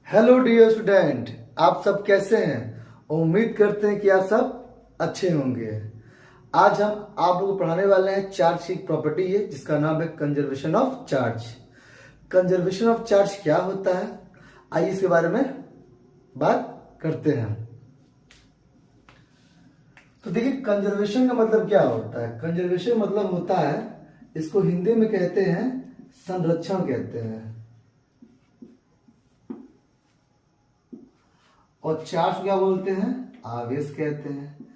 Hello dear student, आप सब कैसे हैं। उम्मीद करते हैं कि आप सब अच्छे होंगे। आज हम आप लोगों को पढ़ाने वाले हैं चार्ज की प्रॉपर्टी है जिसका नाम है conservation of charge. Conservation of charge क्या होता है, आइए इसके बारे में बात करते हैं। तो देखिए, कंजर्वेशन का मतलब क्या होता है। कंजर्वेशन मतलब होता है, इसको हिंदी में कहते हैं संरक्षण कहते हैं, और चार्ज क्या बोलते हैं, आवेश कहते हैं।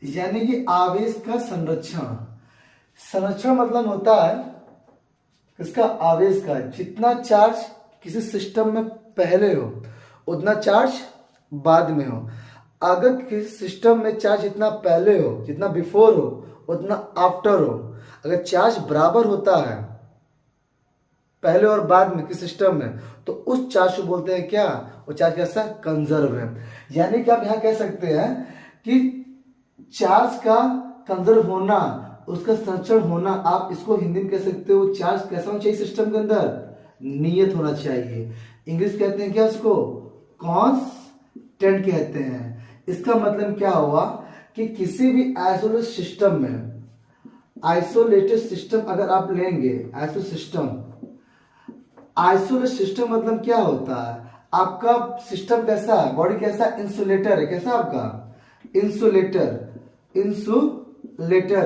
यानी कि आवेश का संरक्षण। संरक्षण मतलब होता है इसका आवेश का, जितना चार्ज किसी सिस्टम में पहले हो उतना चार्ज बाद में हो। अगर किसी सिस्टम में चार्ज जितना पहले हो, जितना बिफोर हो उतना आफ्टर हो, अगर चार्ज बराबर होता है पहले और बाद में किस सिस्टम में, तो उस चार्ज को बोलते हैं क्या, वो चार्ज कैसा, कंजर्व है। यानी कि आप यहां कह सकते हैं कि चार्ज का कंजर्व होना, उसका संरक्षण होना, आप इसको हिंदी में कह सकते हो चार्ज कैसा होना चाहिए सिस्टम के अंदर, नियत होना चाहिए। इंग्लिश कहते हैं क्या उसको, कांस्टेंट कहते हैं। इसका मतलब क्या हुआ कि किसी भी आइसोलेटेड सिस्टम में, आइसोलेटेड सिस्टम अगर आप लेंगे, आइसोलेटेड सिस्टम मतलब क्या होता है, आपका सिस्टम कैसा है, बॉडी कैसा, इंसुलेटर है। कैसा आपका इंसुलेटर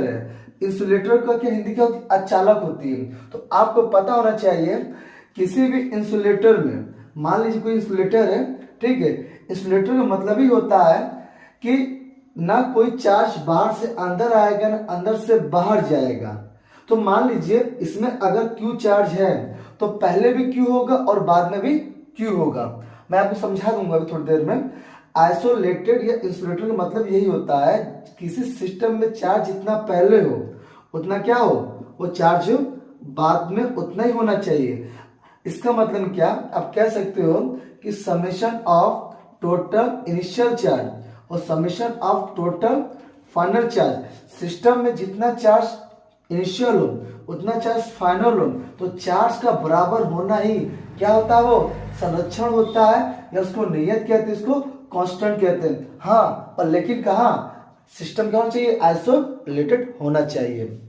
है। इंसुलेटर का क्या हिंदी क्या होती है, अचालक होती है। तो आपको पता होना चाहिए किसी भी इंसुलेटर में, मान लीजिए कोई इंसुलेटर है, ठीक है। इंसुलेटर का मतलब ही होता है कि ना कोई चार्ज बाहर से अंदर आएगा ना अंदर से बाहर जाएगा। तो मान लीजिए इसमें अगर क्यू चार्ज है तो पहले भी क्यू होगा और बाद में भी क्यू होगा। मैं आपको समझा दूंगा अभी थोड़ी देर में। आइसोलेटेड या इंसुलेटर का मतलब यही होता है, किसी सिस्टम में चार्ज जितना पहले हो उतना क्या हो, वो चार्ज बाद में उतना ही होना चाहिए। इसका मतलब क्या, आप कह सकते हो कि summation of total initial charge और summation of total final charge, system में जितना चार्ज इनिशियल हो उतना चार्ज फाइनल हो, तो चार्ज का बराबर होना ही क्या होता है, वो संरक्षण होता है, या उसको नियत कहते हैं, इसको कांस्टेंट कहते हैं। हाँ, और लेकिन कहा सिस्टम क्या होना चाहिए, आइसोलेटेड होना चाहिए।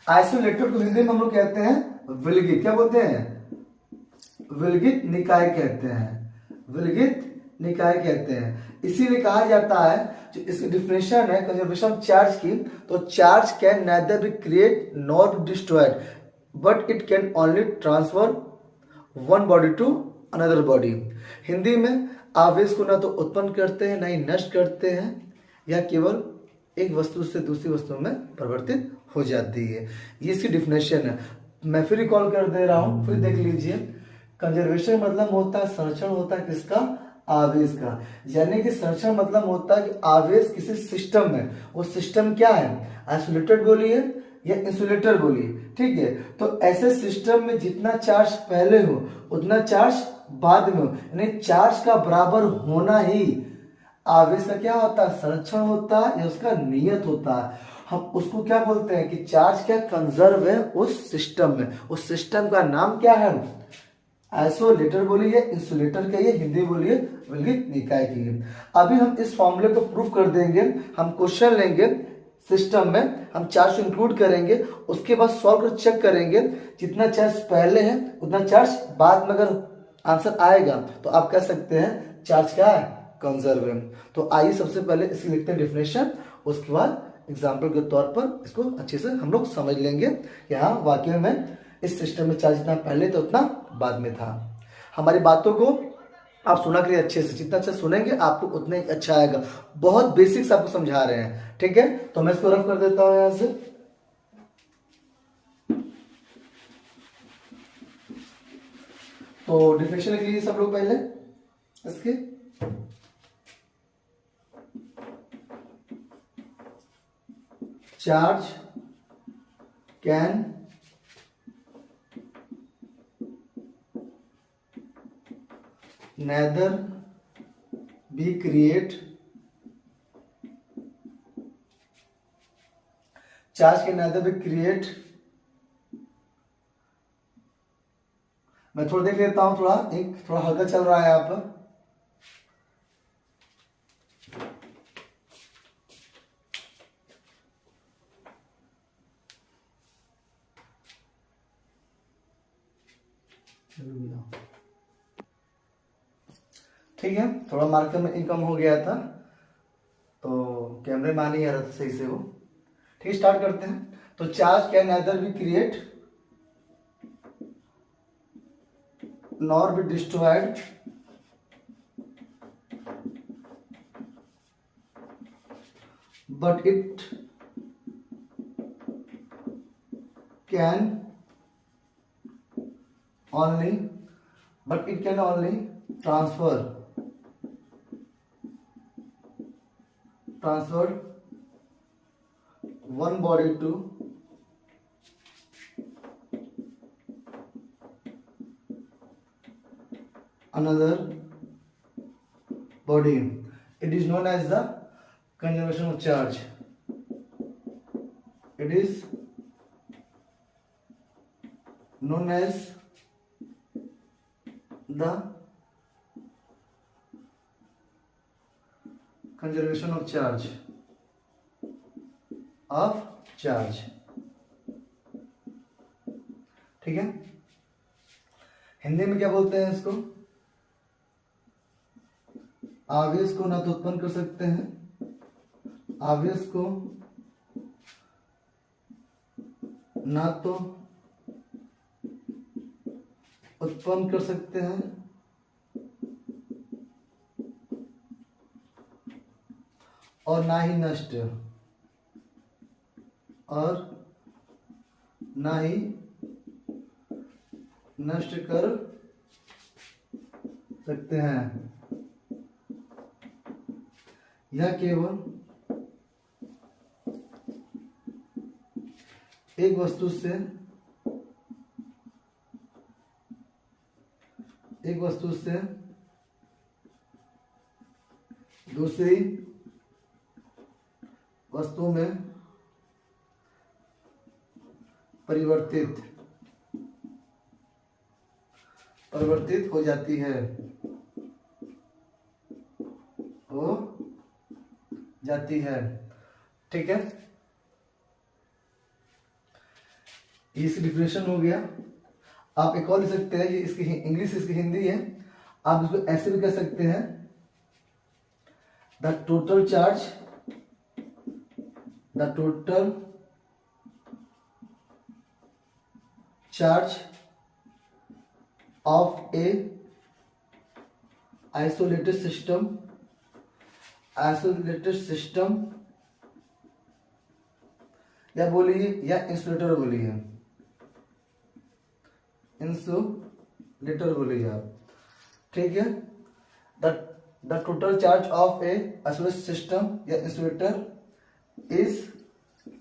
आइसोलेटेड को हिंदी में हम लोग कहते हैं विलगित, क्या बोलते हैं, विलगित निकाय कहते हैं, विलगित निकाय कहते हैं। इसीलिए कहा जाता है, जो इसकी डिफिनेशन है कंजर्वेशन ऑफ चार्ज की, तो charge can neither be create nor be destroyed but it can only transfer one body to another body. Hindi में आवेश को ना तो उत्पन्न करते हैं ना ही नष्ट करते हैं, या केवल एक वस्तु से दूसरी वस्तु में परिवर्तित हो जाती है। ये इसकी डिफिनेशन है। मैं फिर रिकॉल कर दे रहा हूं, फिर देख लीजिए। कंजर्वेशन मतलब होता है संरक्षण होता है किसका, आवेश का। यानी कि संरक्षण मतलब होता है कि आवेश किसी सिस्टम में, वो सिस्टम क्या है, आइसोलेटेड बोलिए या इंसुलेटर बोलिए, ठीक है। तो ऐसे सिस्टम में जितना चार्ज पहले हो उतना चार्ज बाद में हो, यानी चार्ज का बराबर होना ही आवेश का क्या होता है, संरक्षण होता है या उसका नियत होता है। हम उसको क्या बोलते हैं कि चार्ज क्या कंजर्व है उस सिस्टम में, उस सिस्टम का नाम क्या है, आइसोलेटर बोलिए, इंसुलेटर कहिए, हिंदी बोलिए विलगित निकाय कहिए। अभी हम इस फॉर्मूले को प्रूफ कर देंगे। हम क्वेश्चन लेंगे, सिस्टम में हम चार्ज इंक्लूड करेंगे, उसके बाद सॉल्व कर चेक करेंगे, जितना चार्ज पहले है उतना चार्ज बाद में अगर आंसर आएगा तो आप कह सकते हैं चार्ज क्या है, कंजर्व है। तो आइए सबसे पहले इसकी लिखते हैं डिफिनेशन, उसके बाद एग्जाम्पल के तौर पर इसको अच्छे से हम लोग समझ लेंगे कि हाँ वाकई में इस सिस्टम में चार्ज जितना पहले था उतना बाद में था। हमारी बातों को आप सुना करिए अच्छे से, जितना अच्छा सुनेंगे आपको उतना ही अच्छा आएगा। बहुत बेसिक्स आपको समझा रहे हैं, ठीक है। तो मैं इसको रफ कर देता हूं यहां से। तो डिफिनेशन लिख लीजिए सब लोग पहले इसके। Charge can neither be create, charge can neither be create मैं थोड़ा देख लेता हूँ, थोड़ा हल्का चल रहा है यहाँ पर। ठीक है, थोड़ा मार्कर में इनकम हो गया था, तो कैमरे में आ नहीं आ रहा था सही से वो। ठीक, स्टार्ट करते हैं। तो charge can neither be create nor be destroyed but it can only transfer one body to another body. It is known as the conservation of charge. It is known as the conservation of charge. ठीक है, हिंदी में क्या बोलते हैं इसको? आवेश को ना तो उत्पन्न कर सकते हैं, आवेश को ना तो उत्पन्न कर सकते हैं और ना ही नष्ट कर सकते हैं। यह केवल एक वस्तु से दूसरी वस्तु में परिवर्तित हो जाती है, ठीक है। इसकी डिफिनेशन हो गया। आप एक और लिख सकते हैं, ये इसकी इंग्लिश, इसकी हिंदी है। आप इसको ऐसे भी कह सकते हैं, the total charge of A isolated system या बोलिए, या इंसुलेटर बोलिए, आप, ठीक है। The total charge of A isolated system या इंसुलेटर इज,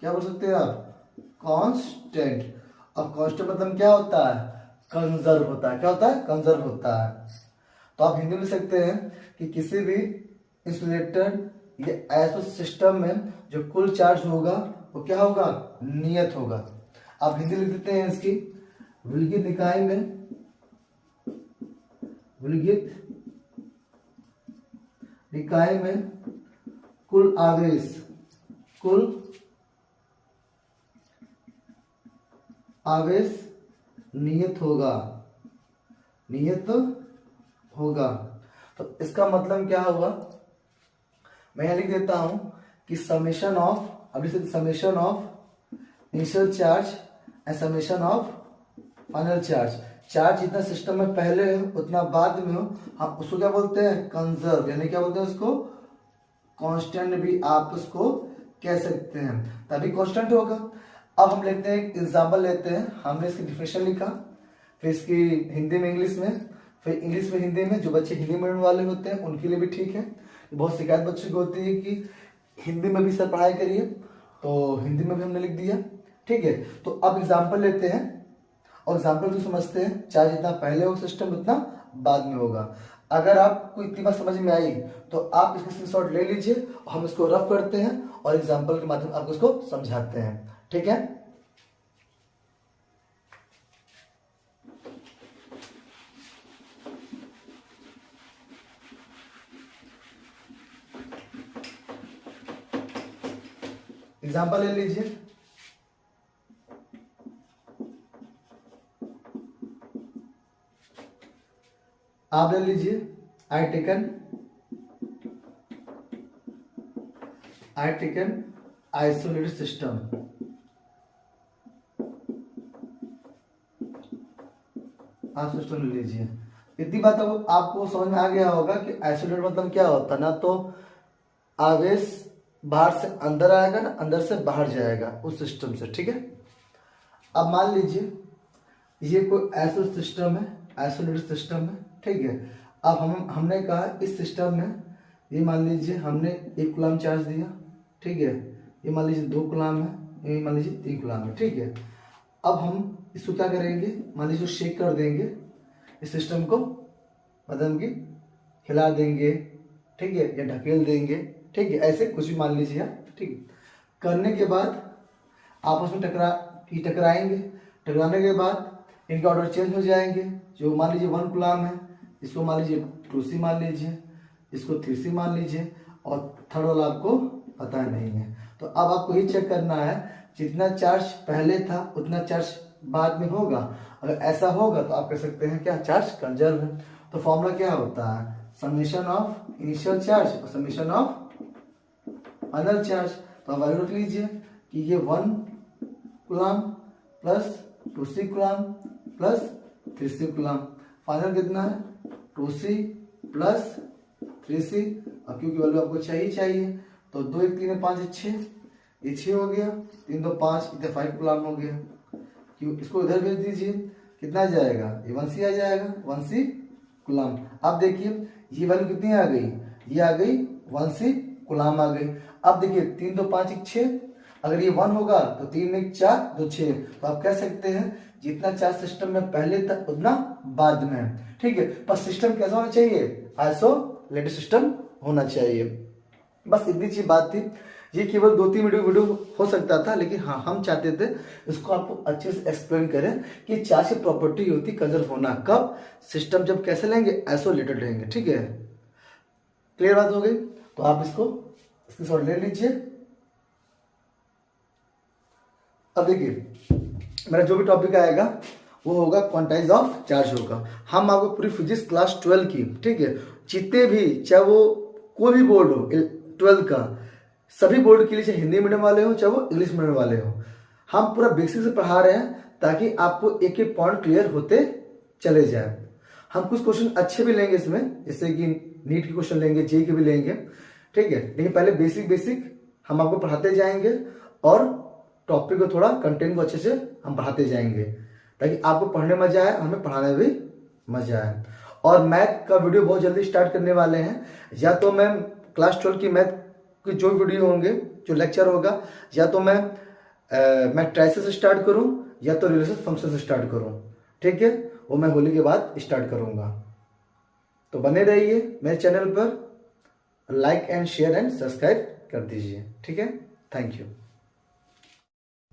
क्या बोल सकते हैं आप? कांस्टेंट। अब कांस्टेंट मतलब क्या होता है? कंजर्व होता है। क्या होता है? कंजर्व होता है। तो आप हिंदी में लिख सकते हैं कि किसी भी इंसुलेटर या आइसोलेटेड सिस्टम में जो कुल चार्ज होगा वो क्या होगा? नियत होगा। आप हिंदी लिख देते हैं इसकी, विलगित निकाय में कुल आवेश नियत होगा। तो इसका मतलब क्या होगा? मैं यहां लिख देता हूं कि summation of initial charge and summation of final charge. Charge जितना सिस्टम में पहले है उतना बाद में हो, हम उसको क्या बोलते हैं? कंजर्व, यानी क्या बोलते हैं उसको? कांस्टेंट भी आप उसको कह सकते हैं, तभी कांस्टेंट होगा। अब हम लेते हैं एक एग्जाम्पल लेते हैं। हमने इसकी डिफिनेशन लिखा, फिर इसकी हिंदी में इंग्लिश में, फिर इंग्लिश में हिंदी में। जो बच्चे हिंदी मीडियम वाले होते हैं उनके लिए भी ठीक है। बहुत शिकायत बच्चों की होती है कि हिंदी में भी सर पढ़ाई करिए, तो हिंदी में भी हमने लिख दिया, ठीक है। तो अब एग्जाम्पल लेते हैं और एग्जाम्पल तो समझते हैं। चार्ज जितना पहले हो सिस्टम उतना बाद में होगा। अगर आपको इतनी बात समझ में आई तो आप इसका स्क्रीनशॉट ले लीजिए और हम इसको रफ करते हैं और एग्जाम्पल के माध्यम आपको इसको समझाते हैं, ठीक है। एग्जाम्पल ले लीजिए, आप ले लीजिए, आई टेकन आइसोलेटेड सिस्टम। आप सिस्टम ले लीजिए। इतनी बात अब आपको समझ में आ गया होगा कि आइसोलेट मतलब क्या होता है। ना तो आवेश बाहर से अंदर आएगा, ना अंदर से बाहर जाएगा उस सिस्टम से, ठीक है। अब मान लीजिए ये कोई ऐसा सिस्टम है, आइसोलेटेड सिस्टम है, ठीक है। अब हमने कहा इस सिस्टम में ये मान लीजिए हमने 1 कूलम चार्ज दिया, ठीक है। ये मान लीजिए 2 कूलम है, ये मान लीजिए 3 कूलम है, ठीक है। अब हम इसको क्या करेंगे, मान लीजिए शेक कर देंगे इस सिस्टम को, मतलब कि हिला देंगे, ठीक है, या ढकेल देंगे, ठीक है, ऐसे कुछ भी मान लीजिए आप, ठीक है। करने के बाद आपस में टकराएंगे। टकराने के बाद इनके ऑर्डर चेंज हो जाएंगे। जो मान लीजिए 1 कूलम है, इसको मान लीजिए 2C मान लीजिए, इसको 3C मान लीजिए, और थर्ड वाला आपको पता नहीं है। तो अब आपको ये चेक करना है जितना चार्ज पहले था उतना चार्ज बाद में होगा। अगर ऐसा होगा तो आप कह सकते हैं क्या, चार्ज कंजर्व है। तो फॉर्मूला क्या होता है, समेशन ऑफ इनिशियल चार्ज और समेशन ऑफ फाइनल चार्ज। तो आप वैल्यू रख लीजिए कि ये 1 coulomb plus 2C coulomb plus 3C coulomb, final कितना है 2C प्लस 3C। अब क्योंकि वैल्यू आपको चाहिए तो 2 1 3 5 6, ये 6 हो गया, 3 2 5, इधर 5 कूलम हो गया। क्यों, इसको इधर भेज दीजिए, कितना जाएगा, ये 1C आ जाएगा, 1C कूलम। अब देखिए ये वैल्यू कितनी आ गई, ये आ गई 1C कूलम आ गई। अब देखिए 3 2 5 1 6, अगर ये 1 होगा तो 3 1 4 2 6। तो आप कह सकते हैं जितना चार्ज सिस्टम में पहले था उतना बाद में है, ठीक है। पर सिस्टम कैसा होना चाहिए, आइसोलेटेड सिस्टम होना चाहिए। बस इतनी सी बात थी। ये केवल 2-3 वीडियो हो सकता था, लेकिन हाँ हम चाहते थे इसको आपको अच्छे से एक्सप्लेन करें कि चार्ज की प्रॉपर्टी होती कंजर्व होना कब, सिस्टम जब कैसे लेंगे, आइसोलेटेड रहेंगे, ठीक है। क्लियर बात हो गई। तो आप इसको स्क्रीनशॉट ले लीजिए। अब देखिए मेरा जो भी टॉपिक आएगा वो होगा क्वांटाइज ऑफ चार्ज होगा। हम आपको पूरी फिजिक्स क्लास 12 की, ठीक है, जितने भी, चाहे वो कोई भी बोर्ड हो 12 का, सभी बोर्ड के लिए, चाहे हिंदी मीडियम वाले हो चाहे वो इंग्लिश मीडियम वाले हो, हम पूरा बेसिक से पढ़ा रहे हैं ताकि आपको एक एक पॉइंट क्लियर होते चले जाए। हम कुछ क्वेश्चन अच्छे भी लेंगे इसमें, जैसे कि नीट के क्वेश्चन लेंगे, जेई के भी लेंगे, ठीक है। लेकिन पहले बेसिक हम आपको पढ़ाते जाएंगे और टॉपिक को थोड़ा कंटेंट को अच्छे से हम पढ़ाते जाएंगे ताकि आपको पढ़ने में मजा आए, हमें पढ़ाने में भी मजा आए। और मैथ का वीडियो बहुत जल्दी स्टार्ट करने वाले हैं। या तो मैं क्लास 12 की मैथ के जो वीडियो होंगे, जो लेक्चर होगा, या तो मैं ट्राइसेस से स्टार्ट करूं या तो रिलेशन फंक्शन से स्टार्ट करूं, ठीक है। वो मैं होली के बाद स्टार्ट करूंगा। तो बने रहिए मेरे चैनल पर, like and share and subscribe कर दीजिए, ठीक है। Thank you.